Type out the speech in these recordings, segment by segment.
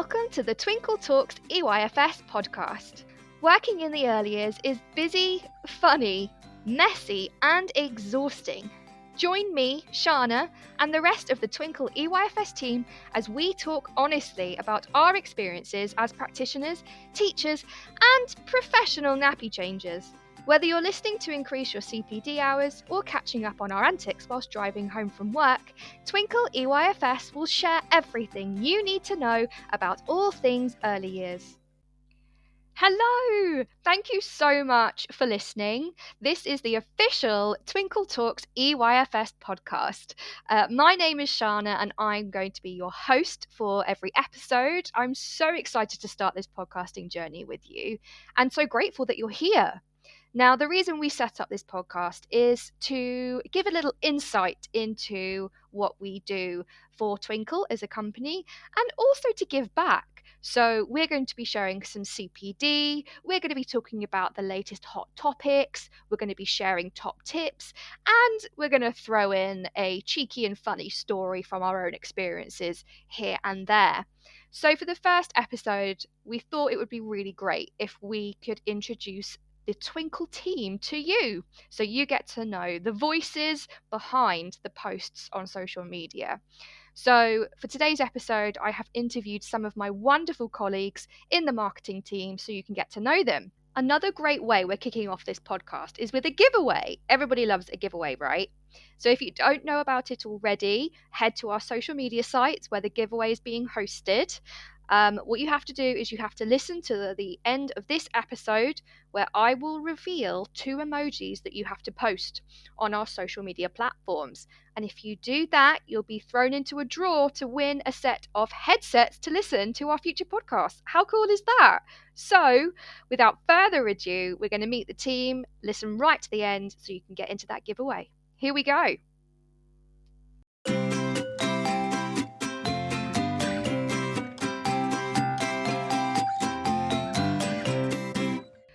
Welcome to the Twinkle Talks EYFS podcast. Working in the early years is busy, funny, messy, and exhausting. Join me, Shana, and the rest of the Twinkle EYFS team as we talk honestly about our experiences as practitioners, teachers, and professional nappy changers. Whether you're listening to increase your CPD hours or catching up on our antics whilst driving home from work, Twinkle EYFS will share everything you need to know about all things early years. Hello! Thank you so much for listening. This is the official Twinkle Talks EYFS podcast. My name is Shana and I'm going to be your host for every episode. I'm so excited to start this podcasting journey with you and so grateful that you're here. Now, the reason we set up this podcast is to give a little insight into what we do for Twinkle as a company and also to give back. So we're going to be sharing some CPD, we're going to be talking about the latest hot topics, we're going to be sharing top tips, and we're going to throw in a cheeky and funny story from our own experiences here and there. So for the first episode, we thought it would be really great if we could introduce the Twinkle team to you, so you get to know the voices behind the posts on social media. So for today's episode, I have interviewed some of my wonderful colleagues in the marketing team so you can get to know them. Another great way we're kicking off this podcast is with a giveaway. Everybody loves a giveaway, right? So if you don't know about it already, head to our social media sites where the giveaway is being hosted. What you have to do is you have to listen to the end of this episode where I will reveal 2 emojis that you have to post on our social media platforms. And if you do that, you'll be thrown into a draw to win a set of headsets to listen to our future podcasts. How cool is that? So, without further ado, we're going to meet the team, listen right to the end so you can get into that giveaway. Here we go.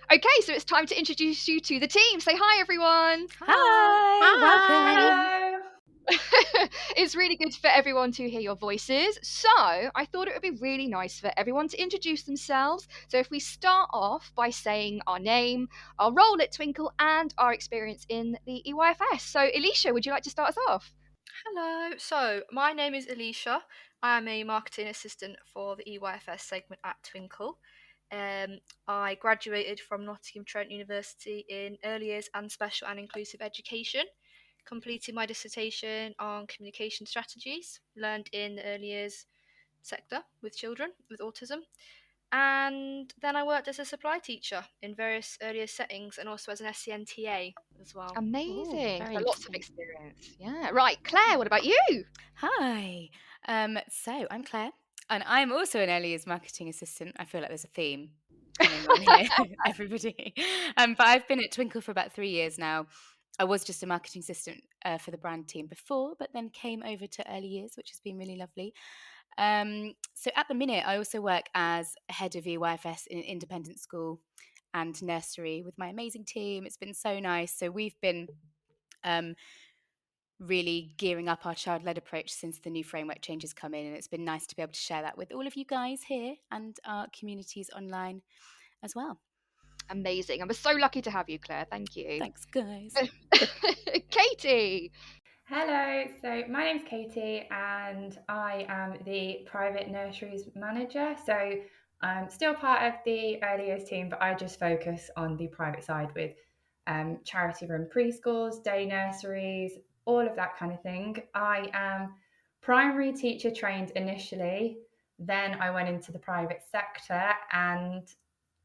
Okay, so it's time to introduce you to the team. Say hi, everyone. Hi. Welcome. It's really good for everyone to hear your voices. So I thought it would be really nice for everyone to introduce themselves. So if we start off by saying our name, our role at Twinkle, and our experience in the EYFS. So Alicia, would you like to start us off? Hello. So, my name is Alicia. I am a marketing assistant for the EYFS segment at Twinkle. I graduated from Nottingham Trent University in early years and special and inclusive education. Completed my dissertation on communication strategies, learned in the early years sector with children with autism. And then I worked as a supply teacher in various earlier settings and also as an SCNTA as well. Amazing. Very So lots of interesting. experience. Yeah. Right. Claire, what about you? Hi. So I'm Claire, and I'm also an early years marketing assistant. I feel like there's a theme coming on here, everybody. But I've been at Twinkle for about 3 years now. I was just a marketing assistant for the brand team before, but then came over to early years, which has been really lovely. So at the minute, I also work as head of EYFS in an independent school and nursery with my amazing team. It's been so nice. So we've been really gearing up our child-led approach since the new framework changes come in, and it's been nice to be able to share that with all of you guys here and our communities online as well. Amazing. I'm so lucky to have you, Claire. Thank you. Thanks, guys. Katie. Hello, so my name's Katie and I am the private nurseries manager. So I'm still part of the early years team, but I just focus on the private side with charity run preschools, day nurseries, all of that kind of thing. I am primary teacher trained initially, then I went into the private sector and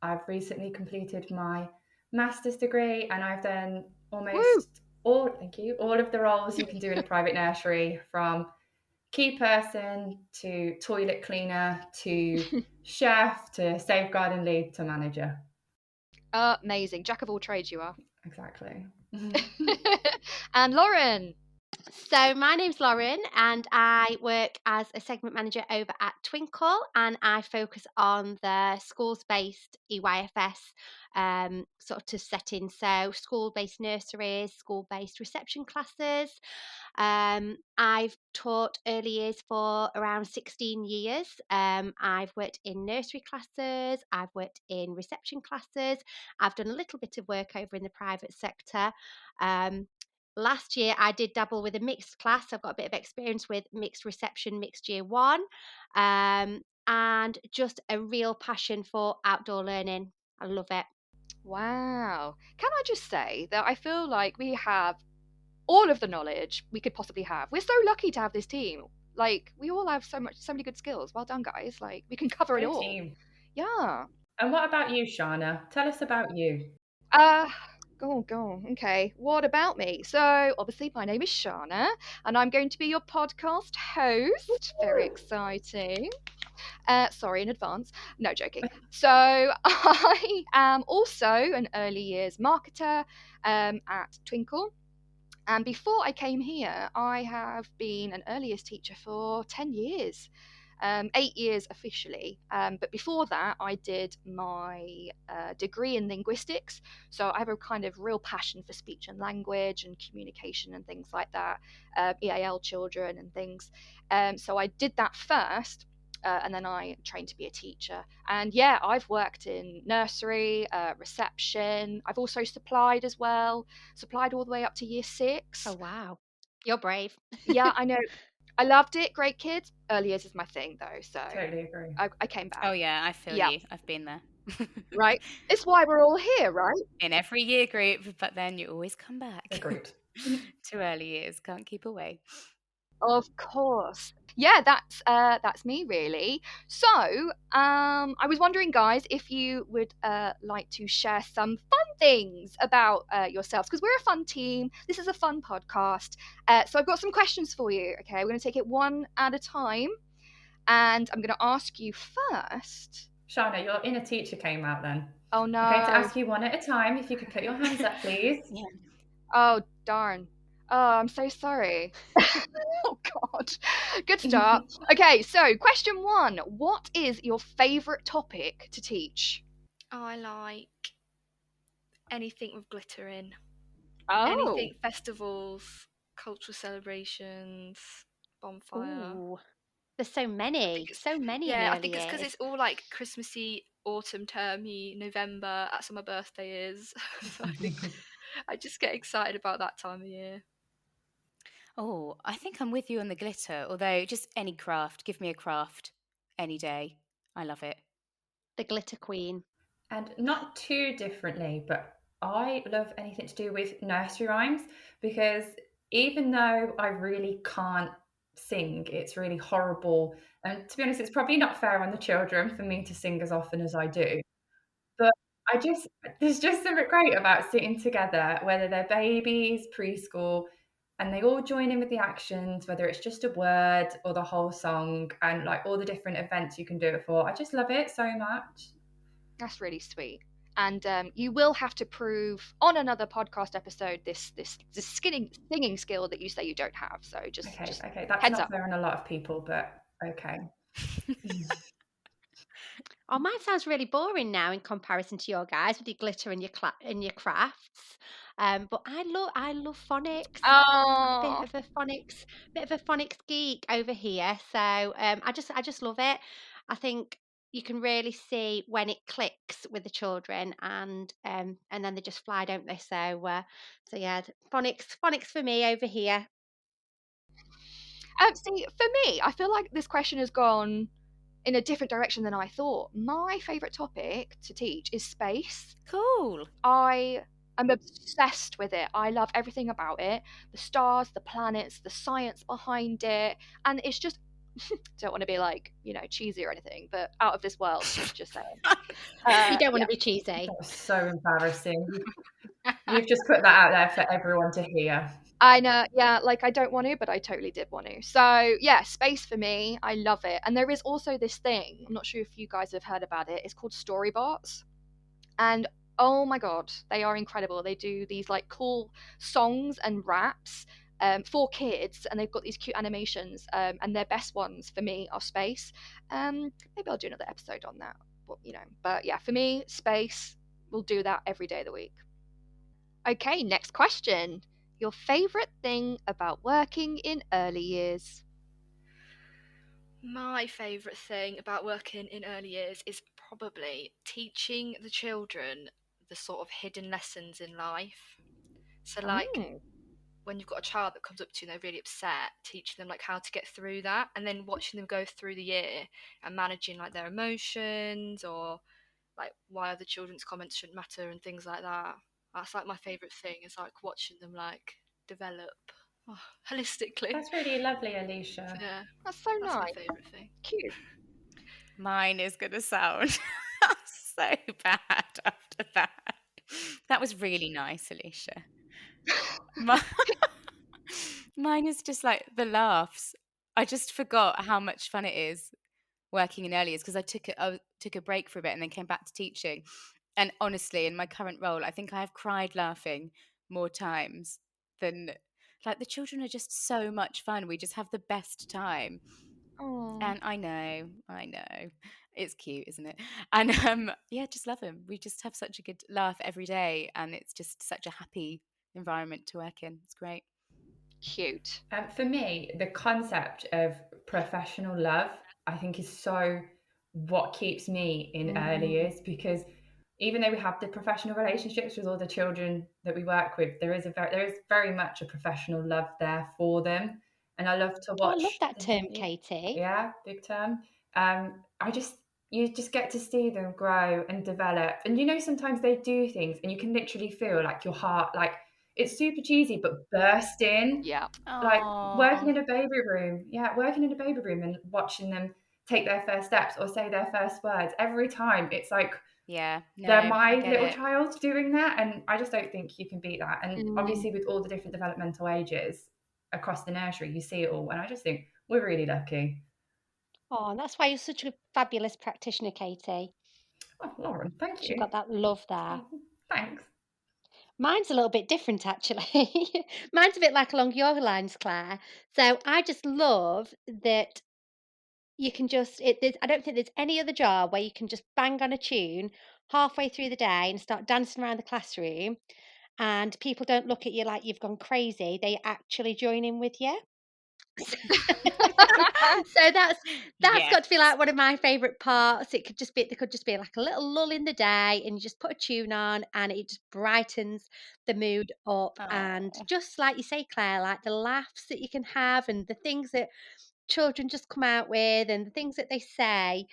I've recently completed my master's degree and I've done almost all of the roles you can do in a private nursery, from key person to toilet cleaner to chef to safeguarding lead to manager. Amazing. Jack of all trades you are. Exactly. And Lauren. So my name's Lauren and I work as a segment manager over at Twinkle, and I focus on the schools-based EYFS sort of setting. So school-based nurseries, school-based reception classes. I've taught early years for around 16 years. I've worked in nursery classes, I've worked in reception classes, I've done a little bit of work over in the private sector. Last year, I did dabble with a mixed class. I've got a bit of experience with mixed reception, mixed year one, and just a real passion for outdoor learning. I love it. Wow. Can I just say that I feel like we have all of the knowledge we could possibly have. We're so lucky to have this team. Like, we all have so many good skills. Well done, guys. Like, we can cover it Great all. team. Yeah. And what about you, Shana? Tell us about you. Go on. Okay. What about me? So, obviously, my name is Shana, and I'm going to be your podcast host. Very exciting. Sorry in advance. No, joking. So, I am also an early years marketer at Twinkle. And before I came here, I have been an early years teacher for 10 years. 8 years officially, but before that I did my degree in linguistics, so I have a kind of real passion for speech and language and communication and things like that, EAL children and things, so I did that first, and then I trained to be a teacher. And yeah, I've worked in nursery, reception. I've also supplied as well, supplied all the way up to year 6. Oh, wow. You're brave. Yeah, I know. I loved it. Great kids. Early years is my thing, though. So Totally agree. I came back. Oh yeah, I feel Yeah. you. I've been there. Right. It's why we're all here, right? In every year group, but then you always come back. Agreed. To early years, can't keep away. Of course. Yeah, that's me really. So, I was wondering, guys, if you would like to share some fun things about yourselves, because we're a fun team. This is a fun podcast. So I've got some questions for you. Okay, we're going to take it one at a time, and I'm going to ask you first. Shana, your inner teacher came out then. Oh no. I'm going to ask you one at a time. If you could put your hands up, please. Yeah. Oh darn. Oh, I'm so sorry. Oh God. Good start. Okay, so question 1. What is your favourite topic to teach? I like anything with glitter in. Oh. Anything festivals, cultural celebrations, bonfire. Ooh, there's so many. So many in Yeah, I early think it's because years. it's all like Christmassy, autumn termy, November. That's when my birthday is. So I think I just get excited about that time of year. Oh, I think I'm with you on the glitter, although just any craft. Give me a craft any day. I love it. The glitter queen. And not too differently, but I love anything to do with nursery rhymes, because even though I really can't sing, it's really horrible. And to be honest, it's probably not fair on the children for me to sing as often as I do. But there's just something great about sitting together, whether they're babies, preschool, and they all join in with the actions, whether it's just a word or the whole song, and like all the different events you can do it for. I just love it so much. That's really sweet. And you will have to prove on another podcast episode this singing skill that you say you don't have. So just Okay, that's heads not up. fair on a lot of people, but okay. Oh, mine sounds really boring now in comparison to your guys with your glitter and your crafts. But I love phonics. Oh, Bit of a phonics geek over here. So I just love it. I think you can really see when it clicks with the children, and then they just fly, don't they? So yeah, phonics for me over here. see, for me, I feel like this question has gone in a different direction than I thought. My favourite topic to teach is space. Cool. I am obsessed with it. I love everything about it. The stars, the planets, the science behind it. And it's just, don't want to be like, cheesy or anything, but out of this world, just saying. You don't want to be cheesy. That was so embarrassing. You've just put that out there for everyone to hear. I know, yeah, like I don't want to, but I totally did want to. So yeah, space for me, I love it. And there is also this thing, I'm not sure if you guys have heard about it, it's called Storybots. And oh my God, they are incredible. They do these like cool songs and raps for kids, and they've got these cute animations, and their best ones for me are Space. Maybe I'll do another episode on that, but yeah, for me, Space, we'll do that every day of the week. Okay, next question. Your favourite thing about working in early years? My favourite thing about working in early years is probably teaching the children the sort of hidden lessons in life. So when you've got a child that comes up to you and they're really upset, teaching them like how to get through that, and then watching them go through the year and managing like their emotions, or like why other children's comments shouldn't matter and things like that. That's like my favourite thing, is like watching them like develop holistically. That's really lovely, Alicia. Yeah, That's so that's nice. my favourite thing. Cute. Mine is going to sound so bad after that. That was really nice, Alicia. Mine is just like the laughs. I just forgot how much fun it is working in early years, because I took a break for a bit and then came back to teaching. And honestly, in my current role, I think I have cried laughing more times than, like, the children are just so much fun. We just have the best time. Aww. And I know. It's cute, isn't it? And yeah, just love them. We just have such a good laugh every day, and it's just such a happy environment to work in. It's great. Cute. For me, the concept of professional love, I think, is so what keeps me in early years, because even though we have the professional relationships with all the children that we work with, there is very much a professional love there for them. And I love to watch. I love that term, Katie. Yeah, big term. You just get to see them grow and develop. And sometimes they do things and you can literally feel like your heart, like, it's super cheesy, but bursting. Yeah. Like working Aw. in a baby room. Yeah, working in a baby room and watching them take their first steps or say their first words. Every time it's like, Yeah, no, they're my I get little it. child doing that. And I just don't think you can beat that. And obviously with all the different developmental ages across the nursery, you see it all. And I just think we're really lucky. Oh, that's why you're such a fabulous practitioner, Katie. Oh, Lauren, thank you. You've got that love there. Thanks. Mine's a little bit different, actually. Mine's a bit like along your lines, Claire. So I just love that you can I don't think there's any other job where you can just bang on a tune halfway through the day and start dancing around the classroom, and people don't look at you like you've gone crazy. They actually join in with you. So that's got to be like one of my favourite parts. There could just be like a little lull in the day, and you just put a tune on, and it just brightens the mood up. And Aw. just like you say, Claire, like the laughs that you can have, and the things that children just come out with, and the things that they say,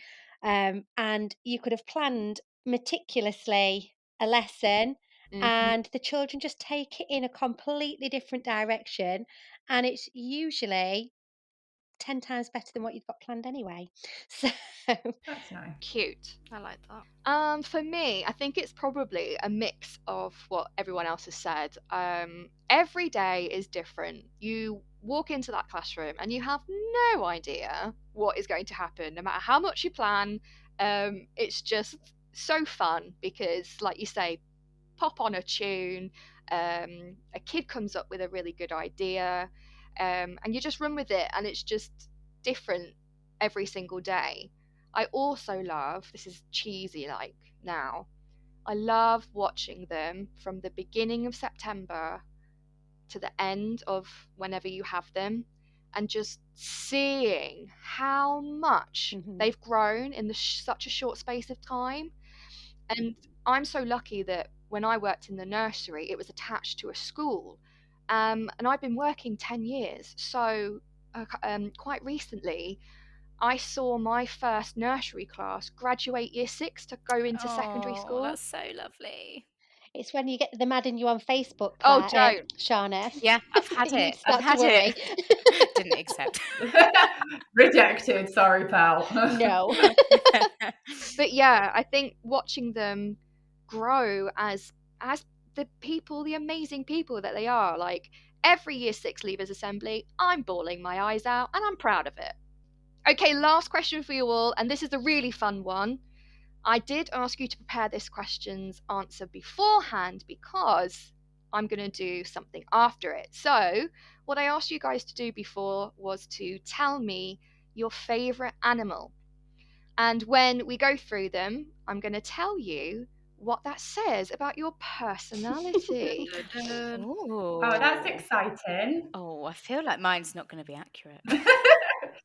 and you could have planned meticulously a lesson. And the children just take it in a completely different direction, and it's usually 10 times better than what you've got planned anyway. So That's nice. Cute. I like that. For me, I think it's probably a mix of what everyone else has said. Every day is different. You walk into that classroom and you have no idea what is going to happen, no matter how much you plan. It's just so fun because, like you say, pop on a tune, a kid comes up with a really good idea, and you just run with it, and it's just different every single day. I also love, this is cheesy like now, I love watching them from the beginning of September to the end of whenever you have them, and just seeing how much they've grown in such a short space of time. And I'm so lucky that when I worked in the nursery, it was attached to a school. And I've been working 10 years. So quite recently, I saw my first nursery class graduate year 6 to go into secondary school. That's so lovely. it's when you get the mad in you on Facebook, Oh, Claire, don't. Shana. Yeah, I've had You need it. to start I've had to worry. it. Didn't accept. Rejected. Sorry, pal. No. But yeah, I think watching them grow as the amazing people that they are, like every year 6 leavers assembly, I'm bawling my eyes out and I'm proud of it. Okay, last question for you all, and this is a really fun one. I did ask you to prepare this question's answer beforehand because I'm going to do something after it. So what I asked you guys to do before was to tell me your favorite animal. And when we go through them, I'm going to tell you what that says about your personality. Dun-dun. Ooh. Oh, that's exciting. Oh, I feel like mine's not going to be accurate.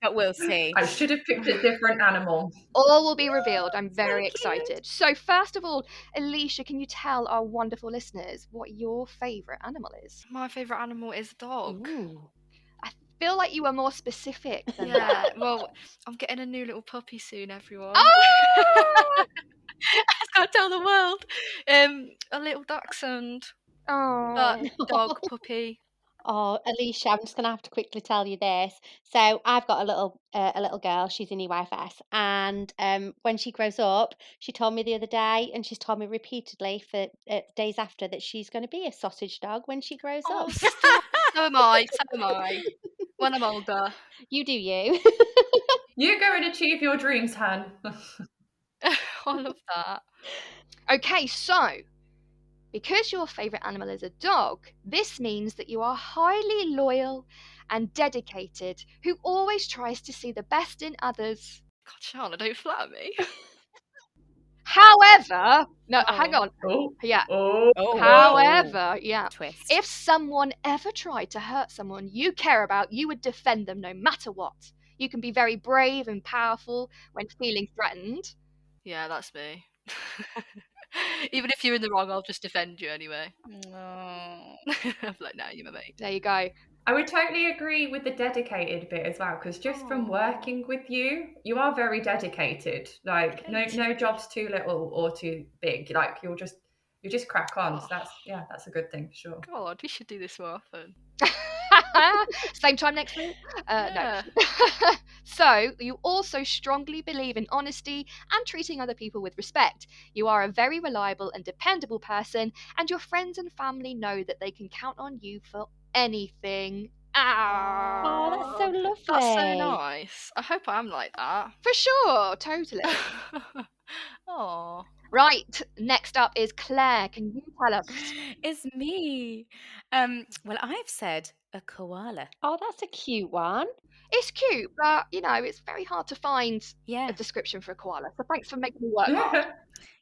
But we'll see. I should have picked a different animal. All will be revealed. I'm very cute. excited. So first of all, Alicia, can you tell our wonderful listeners what your favourite animal is? My favourite animal is a dog. Ooh. I feel like you were more specific than Yeah, that. well, I'm getting a new little puppy soon, everyone. Oh! I've got to tell the world. A little dachshund, Oh. dog, puppy. Oh, Alicia, I'm just going to have to quickly tell you this. So I've got a little girl. She's in EYFS, and when she grows up, she told me the other day, and she's told me repeatedly for days after, that she's going to be a sausage dog when she grows Oh, up. stop. So am I. So am I. When I'm older. You do you. You go and achieve your dreams, Han. I love that. Okay, so because your favourite animal is a dog, this means that you are highly loyal and dedicated, who always tries to see the best in others. God, Shana, don't flatter me. However, no, hang Oh. on. Oh, Yeah. oh. Oh, However, yeah. twist. If someone ever tried to hurt someone you care about, you would defend them no matter what. You can be very brave and powerful when feeling threatened. Yeah, that's me. Even if you're in the wrong, I'll just defend you anyway. Oh. I'm like, no, you're my mate. There you go. I would totally agree with the dedicated bit as well, because just from working with you, you are very dedicated. Like no job's too little or too big. Like you just crack on. So that's a good thing for sure. God, we should do this more often. Same time next week? Yeah. No. So, you also strongly believe in honesty and treating other people with respect. You are a very reliable and dependable person, and your friends and family know that they can count on you for anything. Oh, that's so lovely. That's so nice. I hope I'm like that. For sure, totally. Oh. Right, next up is Claire. Can you tell us? It's me. Well, I've said a koala. Oh, that's a cute one. It's cute, but it's very hard to find Yeah. a description for a koala. So thanks for making me work hard.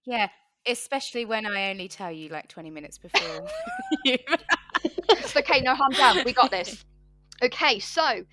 Yeah. Especially when I only tell you like 20 minutes before you. It's okay, no harm done. We got this. Okay, so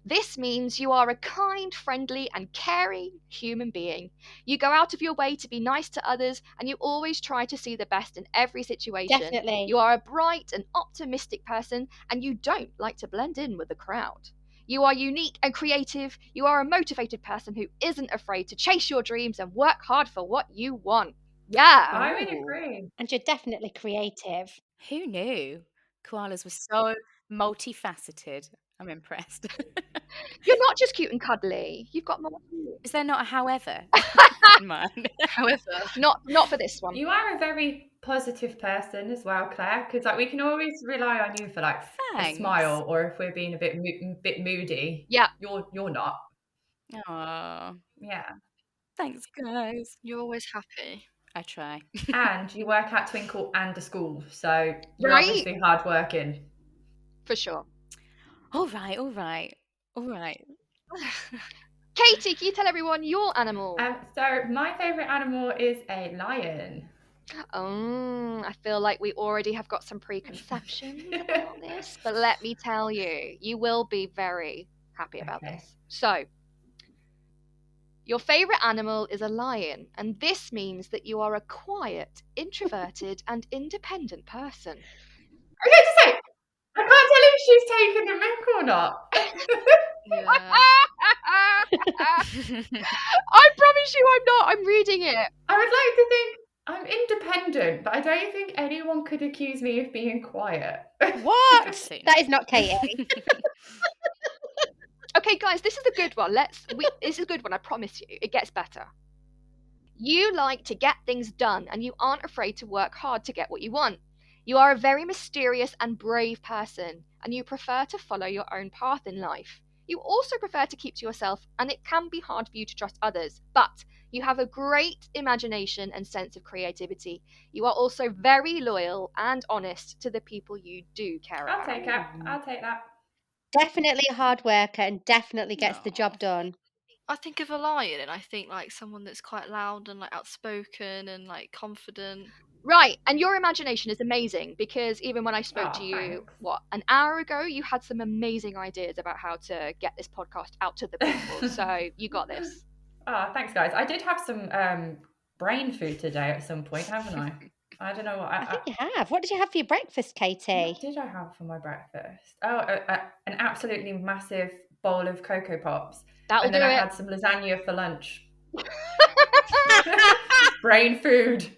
this means you are a kind, friendly, and caring human being. You go out of your way to be nice to others, and you always try to see the best in every situation. Definitely. You are a bright and optimistic person, and you don't like to blend in with the crowd. You are unique and creative. You are a motivated person who isn't afraid to chase your dreams and work hard for what you want. Yeah. I would agree. And you're definitely creative. Who knew? Koalas were so multifaceted. I'm impressed. You're not just cute and cuddly. You've got more. Is there not a however in mine? However, Not for this one. You are a very positive person as well, Claire, because like we can always rely on you for like a Thanks. smile, or if we're being a bit moody. Yeah. You're not. Aw, Yeah. thanks, guys. you're always happy. I try. And you work at Twinkle and a school, so you're Right. obviously hard working. For sure. All right. Katie, can you tell everyone your animal? So my favourite animal is a lion. I feel like we already have got some preconceptions about this, but let me tell you, you will be very happy about Okay. this. So, your favourite animal is a lion, and this means that you are a quiet, introverted, and independent person. I was going to say, I can't tell if she's taking the mic or not. Yeah. I promise you I'm not. I'm reading it. I would like to think I'm independent, but I don't think anyone could accuse me of being quiet. What? That is not Katie. Okay, guys, this is a good one. This is a good one. I promise you, it gets better. You like to get things done, and you aren't afraid to work hard to get what you want. You are a very mysterious and brave person, and you prefer to follow your own path in life. You also prefer to keep to yourself, and it can be hard for you to trust others, but you have a great imagination and sense of creativity. You are also very loyal and honest to the people you do care I'll about. take it. I'll take that. Definitely a hard worker and definitely gets the job done. I think of a lion and I think like someone that's quite loud and like outspoken and like confident. Right, and your imagination is amazing because even when I spoke to Oh, you, thanks. an hour ago, you had some amazing ideas about how to get this podcast out to the people. So you got this. Oh, thanks, guys. I did have some brain food today at some point, haven't I? I don't know what I think you have. What did you have for your breakfast, Katie? What did I have for my breakfast? Oh, an absolutely massive bowl of Cocoa Pops. That'll And then do I it. had some lasagna for lunch. Brain food.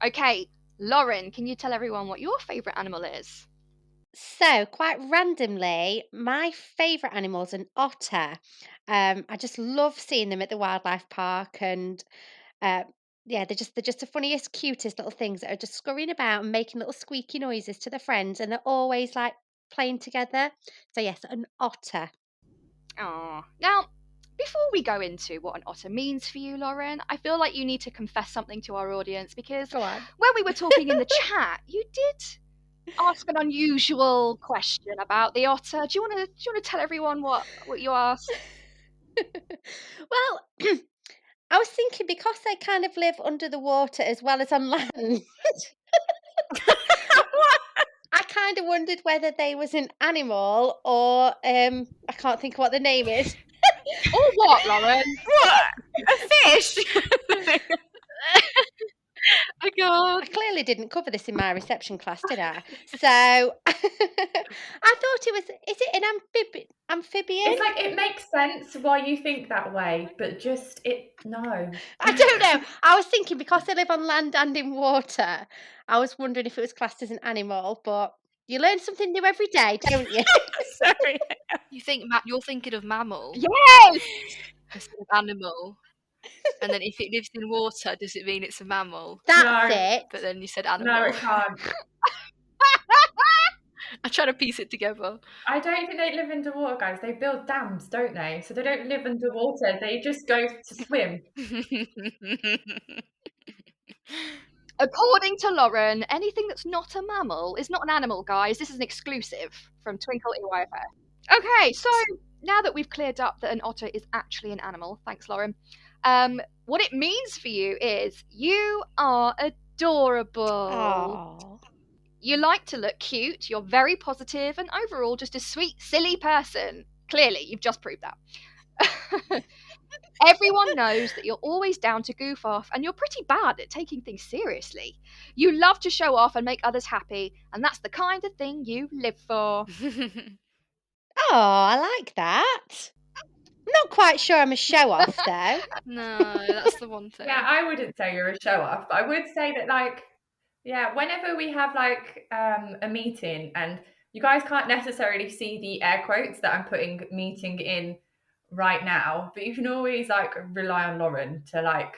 Okay, Lauren, can you tell everyone what your favourite animal is? So, quite randomly, my favourite animal is an otter. I just love seeing them at the wildlife park, and yeah, they're just the funniest, cutest little things that are just scurrying about and making little squeaky noises to their friends, and they're always like playing together. So yes, an otter. Oh, now, before we go into what an otter means for you, Lauren, I feel like you need to confess something to our audience because Go on. when we were talking in the chat, you did ask an unusual question about the otter. Do you want to tell everyone what you asked? Well, I was thinking because they kind of live under the water as well as on land. I kind of wondered whether they was an animal or I can't think of what the name is. Or what, Lauren? What? A fish? Oh god. I clearly didn't cover this in my reception class, did I? So I thought it was. Is it an amphibian? It's like it makes sense why you think that way, but just no. I don't know. I was thinking because they live on land and in water, I was wondering if it was classed as an animal. But you learn something new every day, don't you? Sorry. You're thinking of mammal Yes! instead of animal. And then if it lives in water, does it mean it's a mammal? That's No. it. But then you said No, animal. it can't. I try to piece it together. I don't think they live underwater, guys. They build dams, don't they? So they don't live underwater. They just go to swim. According to Lauren, anything that's not a mammal is not an animal, guys. This is an exclusive from Twinkle EYFS. Okay, so now that we've cleared up that an otter is actually an animal, thanks, Lauren. What it means for you is you are adorable. Oh. You like to look cute, you're very positive, and overall just a sweet, silly person. Clearly, you've just proved that. Everyone knows that you're always down to goof off, and you're pretty bad at taking things seriously. You love to show off and make others happy, and that's the kind of thing you live for. Oh, I like that. I'm not quite sure I'm a show off though. No, that's the one thing. Yeah, I wouldn't say you're a show off, but I would say that, like, yeah, whenever we have like a meeting and you guys can't necessarily see the air quotes that I'm putting meeting in right now, but you can always like rely on Lauren to like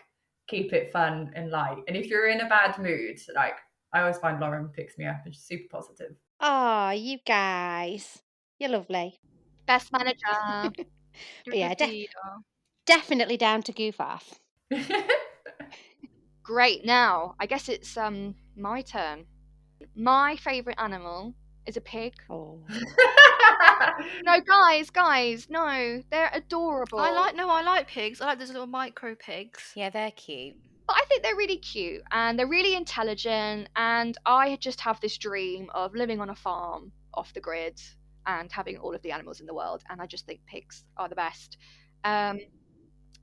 keep it fun and light. And if you're in a bad mood, like I always find Lauren picks me up and she's super positive. Oh, you guys. You're lovely. Best manager. But yeah, Indeed are. definitely down to goof off. Great, now, I guess it's my turn. My favourite animal is a pig. Oh. No, guys, no, they're adorable. I like pigs. I like those little micro pigs. Yeah, they're cute. But I think they're really cute and they're really intelligent, and I just have this dream of living on a farm off the grid and having all of the animals in the world, and I just think pigs are the best.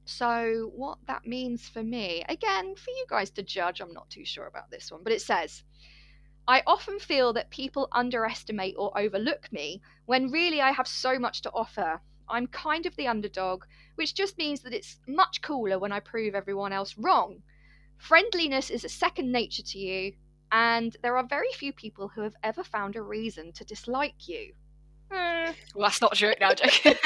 So what that means for me, again, for you guys to judge, I'm not too sure about this one, but it says, I often feel that people underestimate or overlook me when really I have so much to offer. I'm kind of the underdog, which just means that it's much cooler when I prove everyone else wrong. Friendliness is a second nature to you, and there are very few people who have ever found a reason to dislike you. Well, that's not true. No, joking.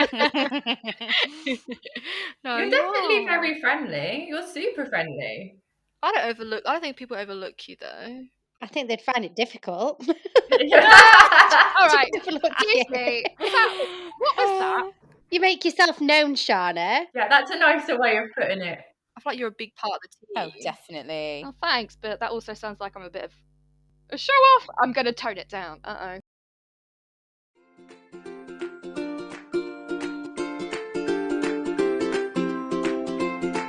No, You're definitely very friendly. You're super friendly. I don't think people overlook you though. I think they'd find it difficult. All right. Have a look Excuse here. me. What was that? You make yourself known, Shana. Yeah, that's a nicer way of putting it. I feel like you're a big part of the team. Oh, definitely. Oh, thanks, but that also sounds like I'm a bit of a show off. I'm going to tone it down.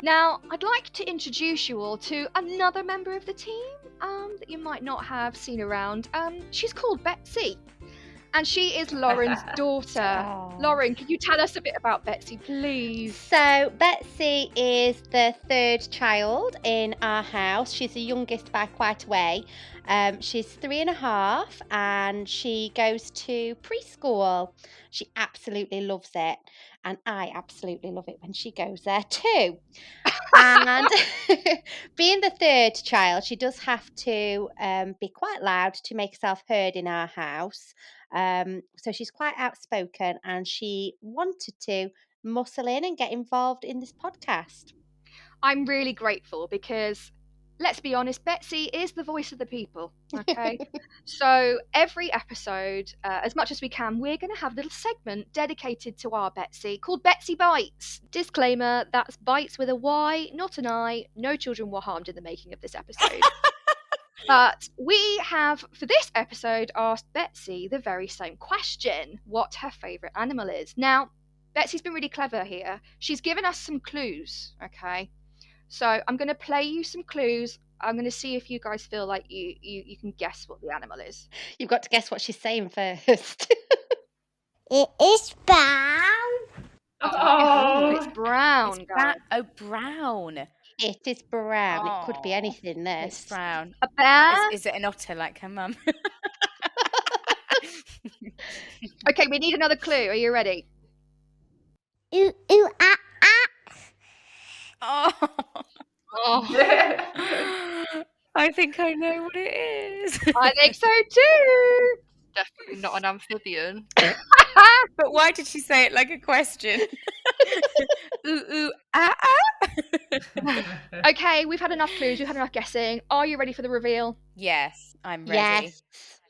Now, I'd like to introduce you all to another member of the team that you might not have seen around. She's called Betsy, and she is Lauren's daughter. Aw. Lauren, can you tell us a bit about Betsy, please? So Betsy is the third child in our house. She's the youngest by quite a way. She's 3.5 and she goes to preschool. She absolutely loves it, and I absolutely love it when she goes there too. And being the third child, she does have to be quite loud to make herself heard in our house. So she's quite outspoken, and she wanted to muscle in and get involved in this podcast. I'm really grateful because, let's be honest, Betsy is the voice of the people, okay? So every episode, as much as we can, we're going to have a little segment dedicated to our Betsy called Betsy Bites. Disclaimer, that's bites with a Y, not an I. No children were harmed in the making of this episode. But we have, for this episode, asked Betsy the very same question, what her favourite animal is. Now, Betsy's been really clever here. She's given us some clues, okay? So I'm going to play you some clues. I'm going to see if you guys feel like you can guess what the animal is. You've got to guess what she's saying first. It is brown. Oh, it's brown, It's guys. brown. It is brown. It could be Aw, anything, this. It's brown. A bear? Is it an otter like her mum? Okay, we need another clue. Are you ready? Ooh, ooh, ah, Oh. Oh, I think I know what it is. I think so too. Definitely not an amphibian. But why did she say it like a question? Ooh, ooh, ah, ah. Okay, we've had enough clues. We've had enough guessing. Are you ready for the reveal? Yes, I'm ready.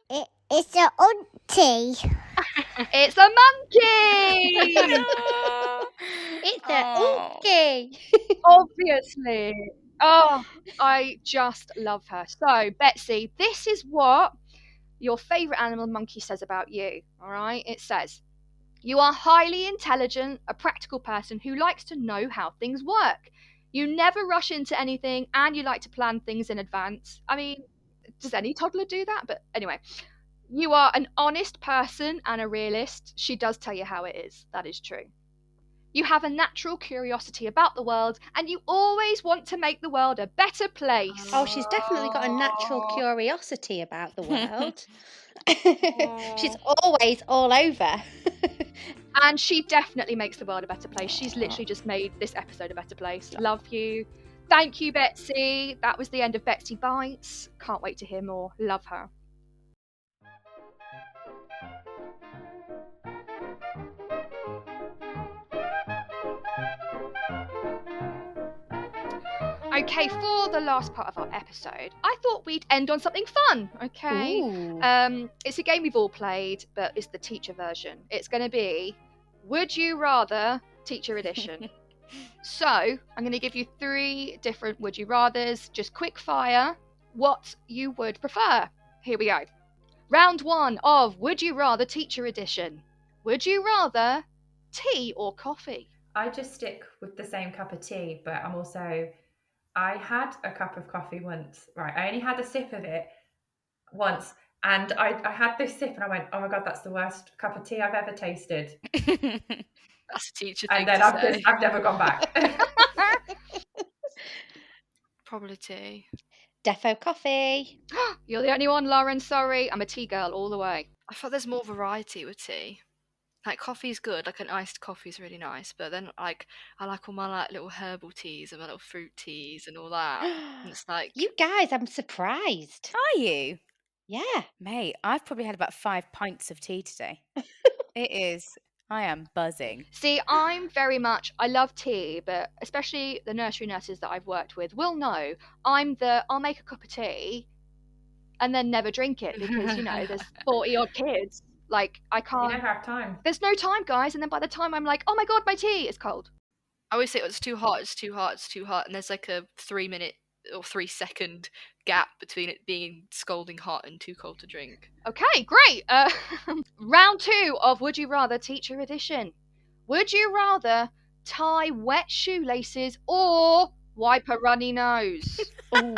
Yes. it's an auntie. It's a monkey! It's Oh. a ookie. Obviously. Oh, I just love her. So, Betsy, this is what your favourite animal monkey says about you. All right? It says, you are highly intelligent, a practical person who likes to know how things work. You never rush into anything and you like to plan things in advance. I mean, does any toddler do that? But anyway, you are an honest person and a realist. She does tell you how it is. That is true. You have a natural curiosity about the world and you always want to make the world a better place. Oh, she's definitely got a natural curiosity about the world. She's always all over. And she definitely makes the world a better place. She's literally just made this episode a better place. Love you. Thank you, Betsy. That was the end of Betsy Bites. Can't wait to hear more. Love her. Okay, for the last part of our episode, I thought we'd end on something fun, okay? Ooh. It's a game we've all played, but it's the teacher version. It's going to be Would You Rather Teacher Edition. So, I'm going to give you 3 different Would You Rathers, just quick fire, what you would prefer. Here we go. Round 1 of Would You Rather Teacher Edition. Would you rather tea or coffee? I just stick with the same cup of tea, but I had a cup of coffee once, right? I only had a sip of it once, and I had this sip and I went, oh my God, that's the worst cup of tea I've ever tasted. That's a teacher thing And then to say. I've never gone back. Probably tea. Defo coffee. You're the only one, Lauren. Sorry. I'm a tea girl all the way. I thought there's more variety with tea. Like coffee's good, like an iced coffee's really nice, but then like I like all my like little herbal teas and my little fruit teas and all that. And it's like You guys, I'm surprised. Are you? Yeah. Mate, I've probably had about 5 pints of tea today. It is. I am buzzing. See, I love tea, but especially the nursery nurses that I've worked with will know I'll make a cup of tea and then never drink it because, there's 40 odd kids. Like, I You can't. never have time. There's no time, guys. And then by the time I'm like, oh my God, my tea is cold. I always say it's too hot, it's too hot, it's too hot, and there's like a 3-minute or 3-second gap between it being scalding hot and too cold to drink. Okay, great. Round 2 of Would You Rather Teacher Edition. Would you rather tie wet shoelaces or wipe a runny nose? Ooh.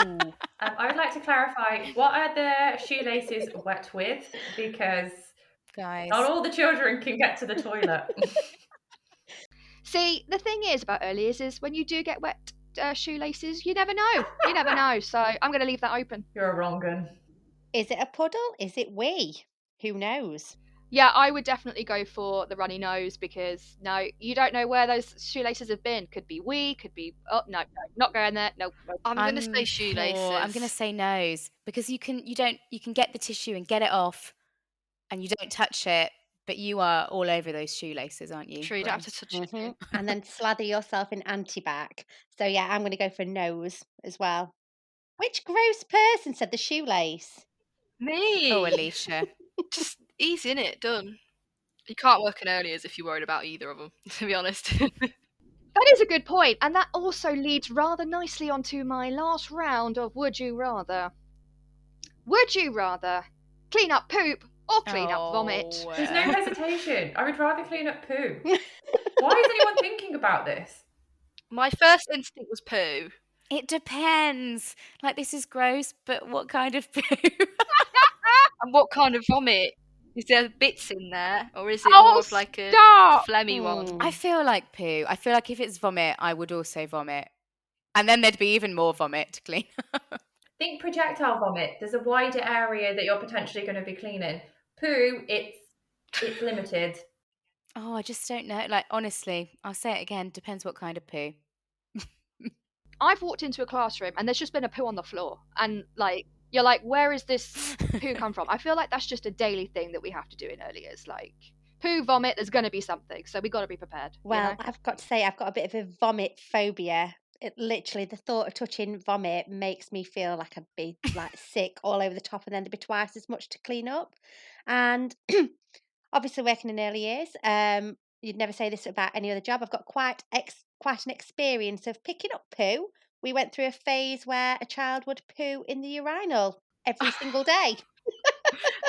I would like to clarify, what are the shoelaces wet with? Because Guys. not all the children can get to the toilet. See, the thing is about early years is when you do get wet shoelaces, you never know. You never know. So I'm going to leave that open. You're a wrong gun. Is it a puddle? Is it wee? Who knows? Yeah, I would definitely go for the runny nose because no, you don't know where those shoelaces have been. Could be wee, could be no, not going there. No. I'm gonna say shoelaces. I'm gonna say nose because you can get the tissue and get it off, and you don't touch it, but you are all over those shoelaces, aren't you? True, you don't have to touch it. Mhm. And then slather yourself in antibac. So yeah, I'm going to go for nose as well. Which gross person said the shoelace? Me. Oh, Alicia. Just easy, innit? Done. You can't work in early years if you're worried about either of them, to be honest. That is a good point, and that also leads rather nicely onto my last round of Would You Rather. Would you rather clean up poop or clean up vomit? There's no hesitation. I would rather clean up poo. Why is anyone thinking about this? My first instinct was poo. It depends. Like, this is gross, but what kind of poo? And what kind of vomit? Is there bits in there, or is it Oh, more of like a stop! phlegmy one? I feel like poo. I feel like if it's vomit, I would also vomit. And then there'd be even more vomit to clean up. Think projectile vomit. There's a wider area that you're potentially going to be cleaning. Poo, it's limited. Oh, I just don't know. Like, honestly, I'll say it again. Depends what kind of poo. I've walked into a classroom and there's just been a poo on the floor, and like you're like, where is this poo come from? I feel like that's just a daily thing that we have to do in early years. Like poo, vomit, there's going to be something, so we got to be prepared. Well, I've got to say, I've got a bit of a vomit phobia. It literally, the thought of touching vomit makes me feel like I'd be like sick all over the top, and then there'd be twice as much to clean up. And obviously, working in early years, you'd never say this about any other job. I've got quite an experience of picking up poo. We went through a phase where a child would poo in the urinal every single day.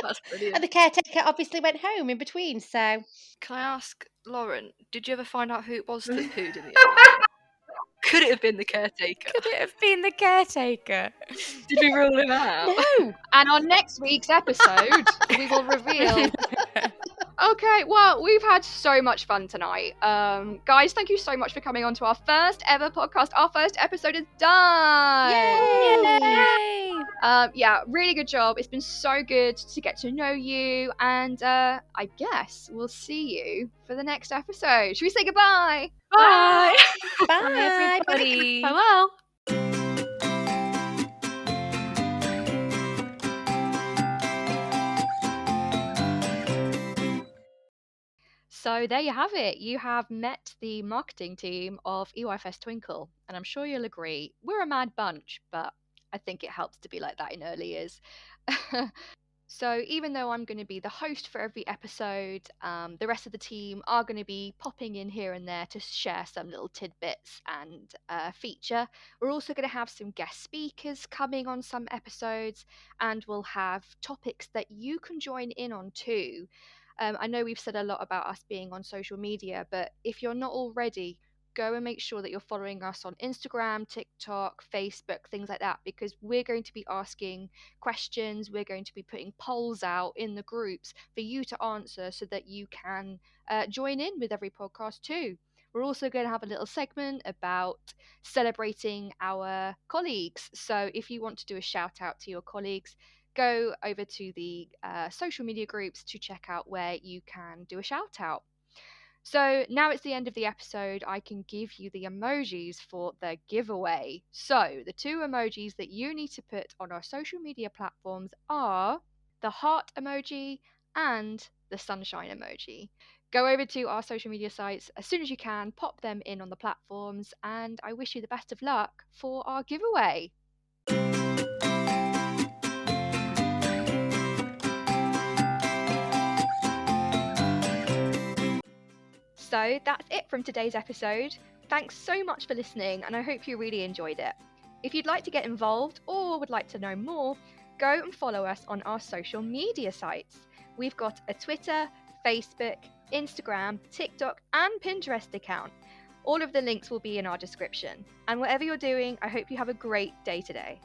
That's brilliant. And the caretaker obviously went home in between. So, Can I ask, Lauren, did you ever find out who it was that pooed in the urinal? Could it have been the caretaker? Could it have been the caretaker? Did we rule him out? No. And on next week's episode, we will reveal. Okay, well, we've had so much fun tonight. Guys, thank you so much for coming on to our first ever podcast. Our first episode is done. Yay! Yeah, really good job. It's been so good to get to know you, and I guess we'll see you for the next episode. Should we say goodbye? Bye. bye. everybody. Farewell. So there you have it. You have met the marketing team of EYFS Twinkle, and I'm sure you'll agree, we're a mad bunch, but I think it helps to be like that in early years. So even though I'm going to be the host for every episode, the rest of the team are going to be popping in here and there to share some little tidbits and feature. We're also going to have some guest speakers coming on some episodes, and we'll have topics that you can join in on too. I know we've said a lot about us being on social media, but if you're not already, go and make sure that you're following us on Instagram, TikTok, Facebook, things like that, because we're going to be asking questions. We're going to be putting polls out in the groups for you to answer so that you can join in with every podcast too. We're also going to have a little segment about celebrating our colleagues. So if you want to do a shout out to your colleagues, go over to the social media groups to check out where you can do a shout out. So now it's the end of the episode. I can give you the emojis for the giveaway. So the two emojis that you need to put on our social media platforms are the heart emoji and the sunshine emoji. Go over to our social media sites as soon as you can, pop them in on the platforms, and I wish you the best of luck for our giveaway. So that's it from today's episode. Thanks so much for listening, and I hope you really enjoyed it. If you'd like to get involved or would like to know more, go and follow us on our social media sites. We've got a Twitter, Facebook, Instagram, TikTok, and Pinterest account. All of the links will be in our description. And whatever you're doing, I hope you have a great day today.